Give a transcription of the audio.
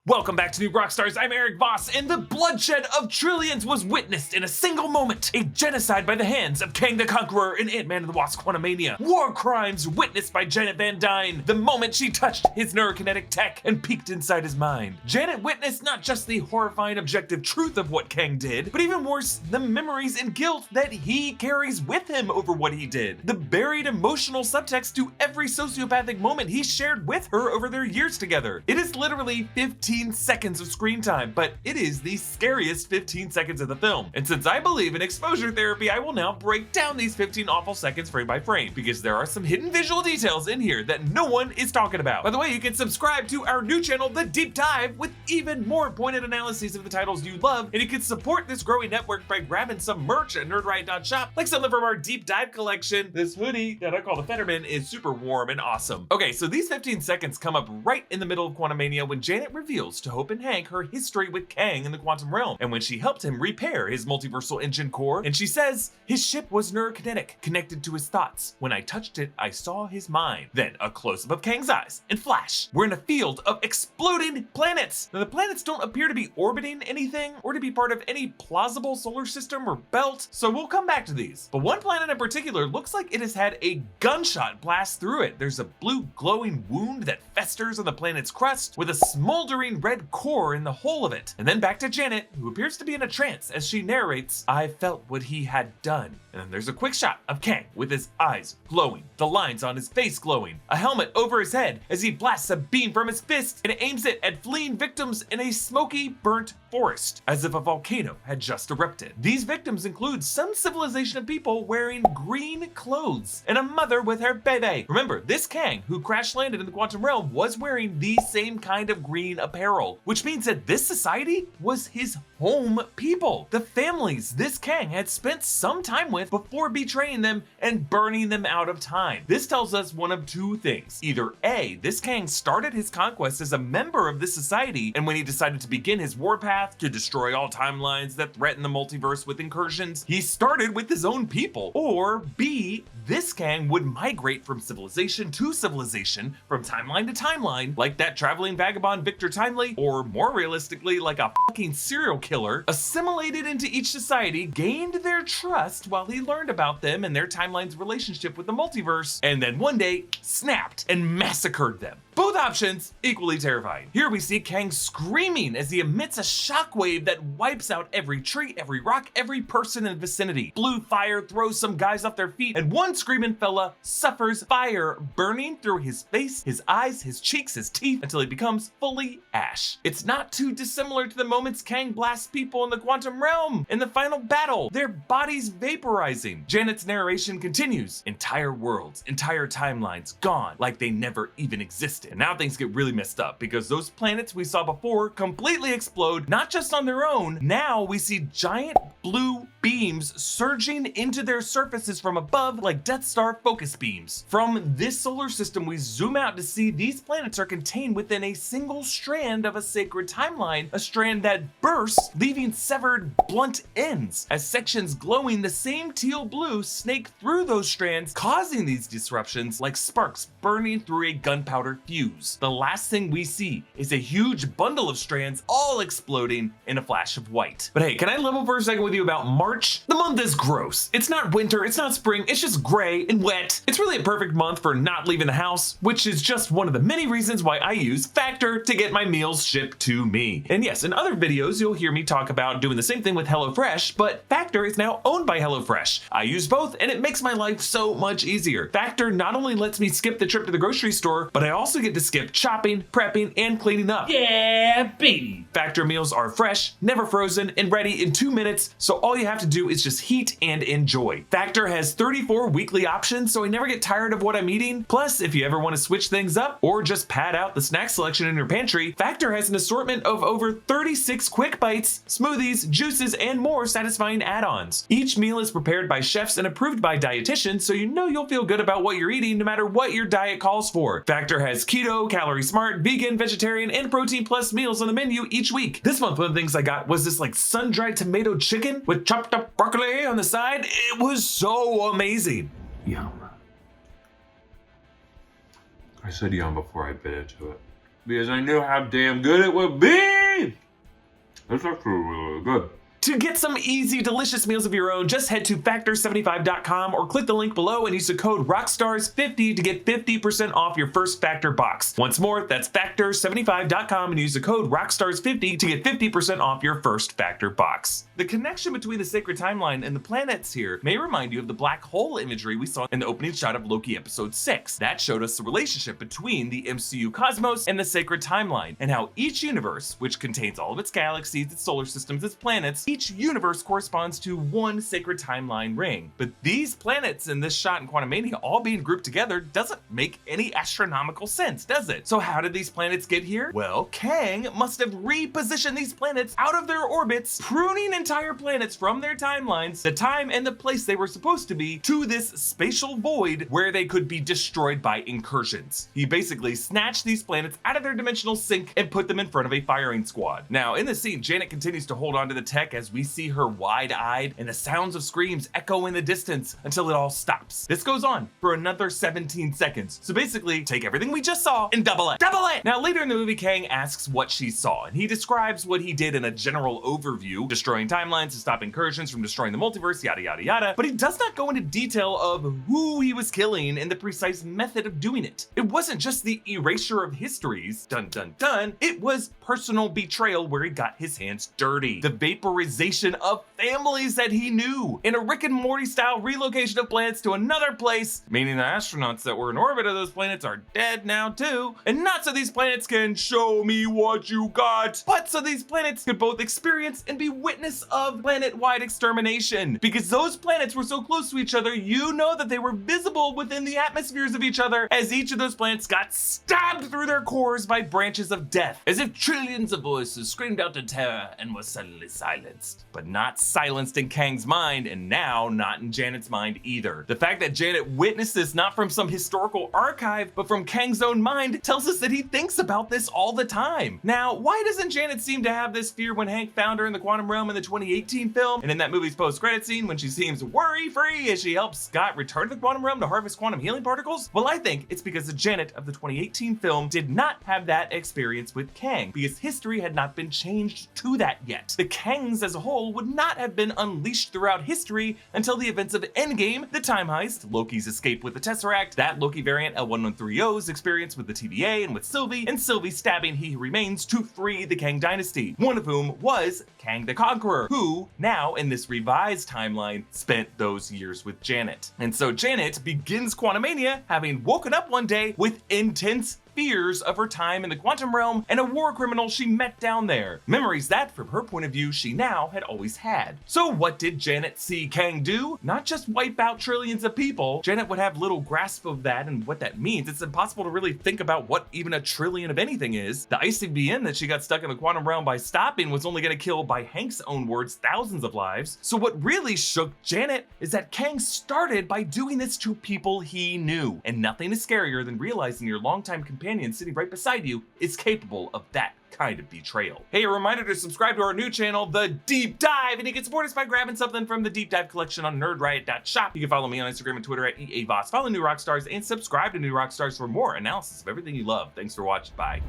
Welcome back to New Rockstars. I'm Erik Voss, and the bloodshed of trillions was witnessed in a single moment. A genocide by the hands of Kang the Conqueror and Ant-Man and the Wasp Quantumania. War crimes witnessed by Janet Van Dyne the moment she touched his neurokinetic tech and peeked inside his mind. Janet witnessed not just the horrifying objective truth of what Kang did, but even worse, the memories and guilt that he carries with him over what he did. The buried emotional subtext to every sociopathic moment he shared with her over their years together. It is literally 15 seconds of screen time, but it is the scariest 15 seconds of the film. And since I believe in exposure therapy, I will now break down these 15 awful seconds frame by frame, because there are some hidden visual details in here that no one is talking about. By the way, you can subscribe to our new channel, The Deep Dive, with even more pointed analyses of the titles you love, and you can support this growing network by grabbing some merch at nerdriot.shop, like something from our Deep Dive collection. This hoodie that I call the Fetterman is super warm and awesome. Okay, so these 15 seconds come up right in the middle of Quantumania when Janet reveals to Hope and Hank her history with Kang in the quantum realm, and when she helped him repair his multiversal engine core, and she says his ship was neurokinetic, connected to his thoughts. When I touched it, I saw his mind. Then a close-up of Kang's eyes, and flash, we're in a field of exploding planets. Now the planets don't appear to be orbiting anything or to be part of any plausible solar system or belt, so we'll come back to these. But one planet in particular looks like it has had a gunshot blast through it. There's a blue glowing wound that festers on the planet's crust with a smoldering red core in the whole of it. And then back to Janet, who appears to be in a trance as she narrates, I felt what he had done. And then there's a quick shot of Kang with his eyes glowing, the lines on his face glowing, a helmet over his head as he blasts a beam from his fist and aims it at fleeing victims in a smoky, burnt forest, as if a volcano had just erupted. These victims include some civilization of people wearing green clothes and a mother with her baby. Remember, this Kang who crash landed in the quantum realm was wearing the same kind of green apparel, which means that this society was his home people, the families this Kang had spent some time with before betraying them and burning them out of time. This tells us one of two things. Either A, this Kang started his conquest as a member of this society, and when he decided to begin his warpath to destroy all timelines that threaten the multiverse with incursions, he started with his own people. Or B, this Kang would migrate from civilization to civilization, from timeline to timeline, like that traveling vagabond Victor Timely, or more realistically, like a fucking serial killer, assimilated into each society, gained their trust while he learned about them and their timeline's relationship with the multiverse, and then one day snapped and massacred them. Both options equally terrifying. Here we see Kang screaming as he emits a shockwave that wipes out every tree, every rock, every person in the vicinity. Blue fire throws some guys off their feet, and one screaming fella suffers fire burning through his face, his eyes, his cheeks, his teeth, until he becomes fully ash. It's not too dissimilar to the moments Kang blasts people in the quantum realm in the final battle, their bodies vaporizing. Janet's narration continues. Entire worlds, entire timelines gone like they never even existed. And now things get really messed up because those planets we saw before completely explode, not just on their own. Now we see giant blue beams surging into their surfaces from above like Death Star focus beams. From this solar system, we zoom out to see these planets are contained within a single strand of a sacred timeline, a strand that bursts, leaving severed blunt ends as sections glowing the same teal blue snake through those strands, causing these disruptions like sparks burning through a gunpowder fuse. The last thing we see is a huge bundle of strands all exploding in a flash of white. But hey, can I level for a second with you about March? The month is gross. It's not winter, it's not spring, it's just gray and wet. It's really a perfect month for not leaving the house, which is just one of the many reasons why I use Factor to get my meals shipped to me. And yes, in other videos, you'll hear me talk about doing the same thing with HelloFresh, but Factor is now owned by HelloFresh. I use both, and it makes my life so much easier. Factor not only lets me skip the trip to the grocery store, but I also get to skip chopping, prepping, and cleaning up. Yeah, baby! Factor meals are fresh, never frozen, and ready in 2 minutes, so all you have to do is just heat and enjoy. Factor has 34 weekly options, so I never get tired of what I'm eating. Plus, if you ever want to switch things up or just pad out the snack selection in your pantry, Factor has an assortment of over 36 quick bites, smoothies, juices, and more satisfying add-ons. Each meal is prepared by chefs and approved by dietitians, so you know you'll feel good about what you're eating no matter what your diet calls for. Factor has keto, calorie smart, vegan, vegetarian, and protein plus meals on the menu each week. This month, one of the things I got was this like sun-dried tomato chicken with chopped up broccoli on the side. It was so amazing. Yum. I said yum before I bit into it. because I knew how damn good it would be. It's actually really good. To get some easy, delicious meals of your own, just head to factor75.com or click the link below and use the code ROCKSTARS50 to get 50% off your first Factor box. Once more, that's factor75.com and use the code ROCKSTARS50 to get 50% off your first Factor box. The connection between the sacred timeline and the planets here may remind you of the black hole imagery we saw in the opening shot of Loki episode 6. That showed us the relationship between the MCU cosmos and the sacred timeline, and how each universe, which contains all of its galaxies, its solar systems, its planets, each universe corresponds to one sacred timeline ring. But these planets in this shot in Quantumania all being grouped together doesn't make any astronomical sense, does it? So how did these planets get here? Well, Kang must have repositioned these planets out of their orbits, pruning entire planets from their timelines, the time and the place they were supposed to be, to this spatial void where they could be destroyed by incursions. He basically snatched these planets out of their dimensional sink and put them in front of a firing squad. Now, in the scene, Janet continues to hold on to the tech as we see her wide-eyed and the sounds of screams echo in the distance until it all stops. This goes on for another 17 seconds. So basically, take everything we just saw and double it. Double it! Now later in the movie, Kang asks what she saw, and he describes what he did in a general overview, destroying timelines to stop incursions from destroying the multiverse, yada yada yada, but he does not go into detail of who he was killing and the precise method of doing it. It wasn't just the erasure of histories, dun dun dun, it was personal betrayal where he got his hands dirty. The vaporization of families that he knew, in a Rick and Morty style relocation of planets to another place, meaning the astronauts that were in orbit of those planets are dead now too, and not so these planets can show me what you got, but so these planets could both experience and be witness of planet-wide extermination. Because those planets were so close to each other, you know that they were visible within the atmospheres of each other as each of those planets got stabbed through their cores by branches of death, as if trillions of voices screamed out in terror and was suddenly silenced. But not silenced in Kang's mind, and now not in Janet's mind either. The fact that Janet witnessed this not from some historical archive, but from Kang's own mind, tells us that he thinks about this all the time. Now, why doesn't Janet seem to have this fear when Hank found her in the quantum realm in the 2018 film, and in that movie's post-credit scene when she seems worry-free as she helps Scott return to the quantum realm to harvest quantum healing particles? Well, I think it's because the Janet of the 2018 film did not have that experience with Kang, because history had not been changed to that yet. The Kangs as a whole would not have been unleashed throughout history until the events of Endgame, the time heist, Loki's escape with the Tesseract, that Loki variant L1130's experience with the TVA and with Sylvie, and Sylvie stabbing He Who Remains to free the Kang dynasty, one of whom was Kang the Conqueror, who now in this revised timeline spent those years with Janet. And so Janet begins Quantumania having woken up one day with intense fears of her time in the quantum realm and a war criminal she met down there. Memories that, from her point of view, she now had always had. So what did Janet see Kang do? Not just wipe out trillions of people. Janet would have little grasp of that and what that means. It's impossible to really think about what even a trillion of anything is. The ICBM that she got stuck in the quantum realm by stopping was only going to kill, by Hank's own words, thousands of lives. So what really shook Janet is that Kang started by doing this to people he knew. And nothing is scarier than realizing your longtime companion sitting right beside you is capable of that kind of betrayal. Hey, a reminder to subscribe to our new channel, The Deep Dive, and you can support us by grabbing something from the Deep Dive collection on nerdriot.shop. You can follow me on Instagram and Twitter at EA Voss, follow New Rockstars, and subscribe to New Rockstars for more analysis of everything you love. Thanks for watching. Bye.